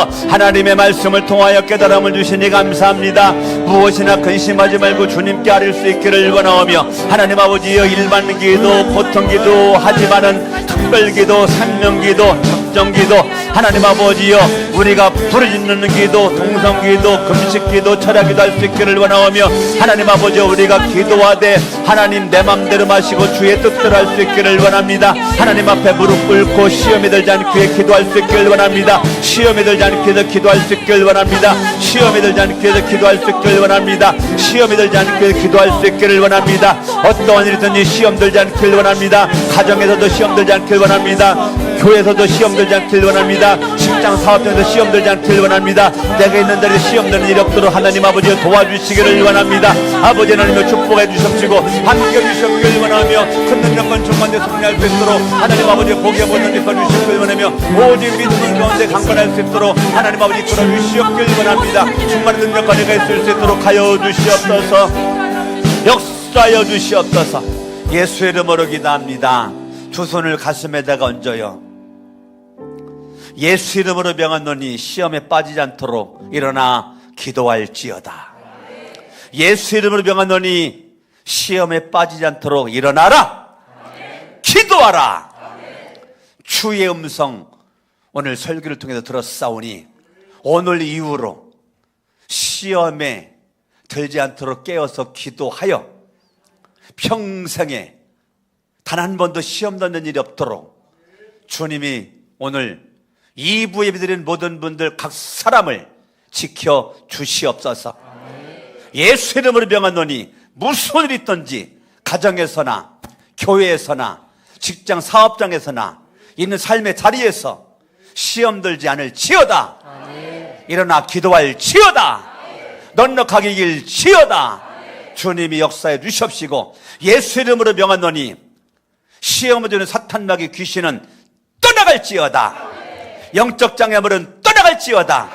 하나님의 말씀을 통하여 깨달음을 주시니 감사합니다. 무엇이나 근심하지 말고 주님께 아뢰 수 있기를 원하오며, 하나님 아버지여, 일반 기도, 보통 기도 하지만은 특별기도, 생명기도, 작정기도, 하나님 아버지여, 우리가 부르짖는 기도, 동성기도, 금식기도, 철야기도 할 수 있기를 원하오며, 하나님 아버지여, 우리가 기도하되 하나님 내 맘대로 마시고 주의 뜻대로 할 수 있기를 원합니다. 하나님 앞에 무릎 꿇고 시험에 들지 않게 기도할 수 있기를 원합니다. 시험에 들지 않게 해서 기도할 수 있기를 원합니다. 시험에 들지 않게 해서 기도할 수 있기를 원합니다. 시험에 들지 않게 해서 기도할 수 있기를 원합니다. 어떠한 일이든지 시험 들지 않기를 원합니다. 가정에서도 시험 들지 않기를 원합니다. 교회에서도 시험 들지 않기를 원합니다. 직장 사업장에서 시험 들지 않기를 원합니다. 내가 있는 자리에 시험 드는 일이 없도록 하나님 아버지 도와주시기를 원합니다. 아버지 하나님을 축복해 주십시고 함께 해주시기를 원하며, 큰 능력과 충만에 승리할 수 있도록 하나님 아버지 복에 보는 일 주시기를 원하며, 오직 믿음을 가운데 강건할 수 있도록 하나님 아버지 끌어주시옵기를 원합니다. 충만한 능력과 내가 있을 수 있도록 하여 주시옵소서. 역사하여 주시옵소서. 예수의 이름으로 기도합니다. 두 손을 가슴에다가 얹어요. 예수 이름으로 명하노니 시험에 빠지지 않도록 일어나 기도할지어다. 예수 이름으로 명하노니 시험에 빠지지 않도록 일어나라. 기도하라. 주의 음성 오늘 설교를 통해서 들었사오니, 오늘 이후로 시험에 들지 않도록 깨어서 기도하여 평생에 단 한 번도 시험 던는 일이 없도록 주님이 오늘 이 부에 드린 모든 분들 각 사람을 지켜 주시옵소서. 예수 이름으로 명하노니 무슨 일이 있든지 가정에서나 교회에서나 직장 사업장에서나 있는 삶의 자리에서 시험 들지 않을지어다. 일어나 기도할지어다. 넉넉하게 이길지어다. 주님이 역사해 주십시고, 예수 이름으로 명하노니 시험을 주는 사탄마귀 귀신은 떠나갈지어다. 영적 장애물은 떠나갈지어다.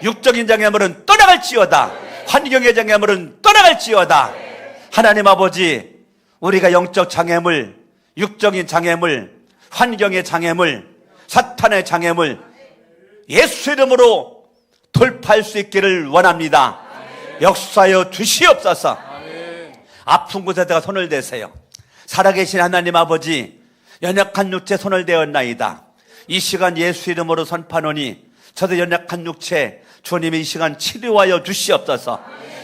육적인 장애물은 떠나갈지어다. 환경의 장애물은 떠나갈지어다. 하나님 아버지, 우리가 영적 장애물, 육적인 장애물, 환경의 장애물, 사탄의 장애물 예수 이름으로 돌파할 수 있기를 원합니다. 역사하여 주시옵소서. 아픈 곳에다가 손을 대세요. 살아계신 하나님 아버지, 연약한 육체 손을 대었나이다. 이 시간 예수 이름으로 선파노니 저도 연약한 육체 주님이 이 시간 치료하여 주시옵소서.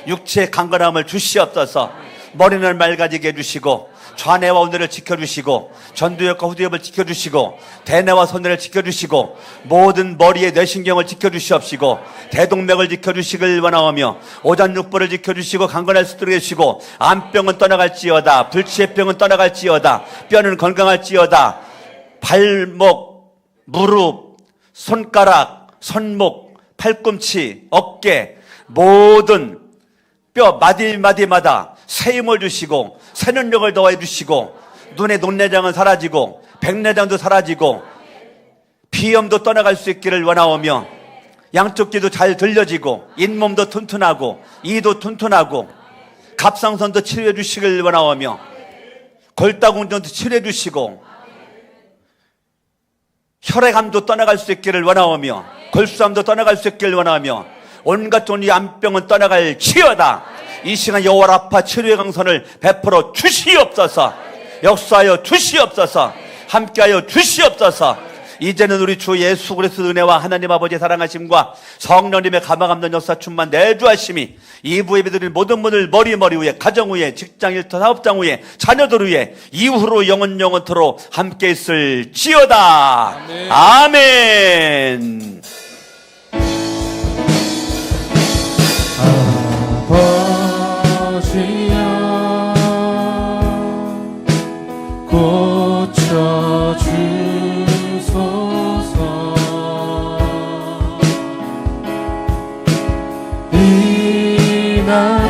육체의 강건함을 주시옵소서. 머리는 맑아지게 해주시고, 좌뇌와 우뇌를 지켜주시고, 전두엽과 후두엽을 지켜주시고, 대뇌와 소뇌를 지켜주시고, 모든 머리의 뇌신경을 지켜주시옵시고, 대동맥을 지켜주시길 원하오며, 오장육부를 지켜주시고 강건할 수 있도록 해주시고, 암병은 떠나갈지어다. 불치의병은 떠나갈지어다. 뼈는 건강할지어다. 발목, 무릎, 손가락, 손목, 팔꿈치, 어깨, 모든 뼈 마디마디마다 새 힘을 주시고 새 능력을 더해 주시고, 눈의 녹내장은 사라지고 백내장도 사라지고 비염도 떠나갈 수 있기를 원하오며, 양쪽 귀도 잘 들려지고 잇몸도 튼튼하고 이도 튼튼하고 갑상선도 치료해 주시길 원하오며, 골다공증도 치료해 주시고 혈액암도 떠나갈 수 있기를 원하오며, 골수암도 떠나갈 수 있기를 원하오며, 온갖 종류의 암병은 떠나갈지어다. 이 시간 여호와 라파 치료의 강선을 베풀어 주시옵소서. 역사하여 주시옵소서. 함께하여 주시옵소서. 이제는 우리 주 예수 그리스도의 은혜와 하나님 아버지의 사랑하심과 성령님의 감화감동 역사 충만 내주하심이 이 부에 믿으는 모든 분들 머리 위에, 가정 위에, 직장 일터 사업장 위에, 자녀들 위에 이후로 영원토록 함께 있을지어다. 아멘, 아멘. 아버지여 고쳐주소서. 이 날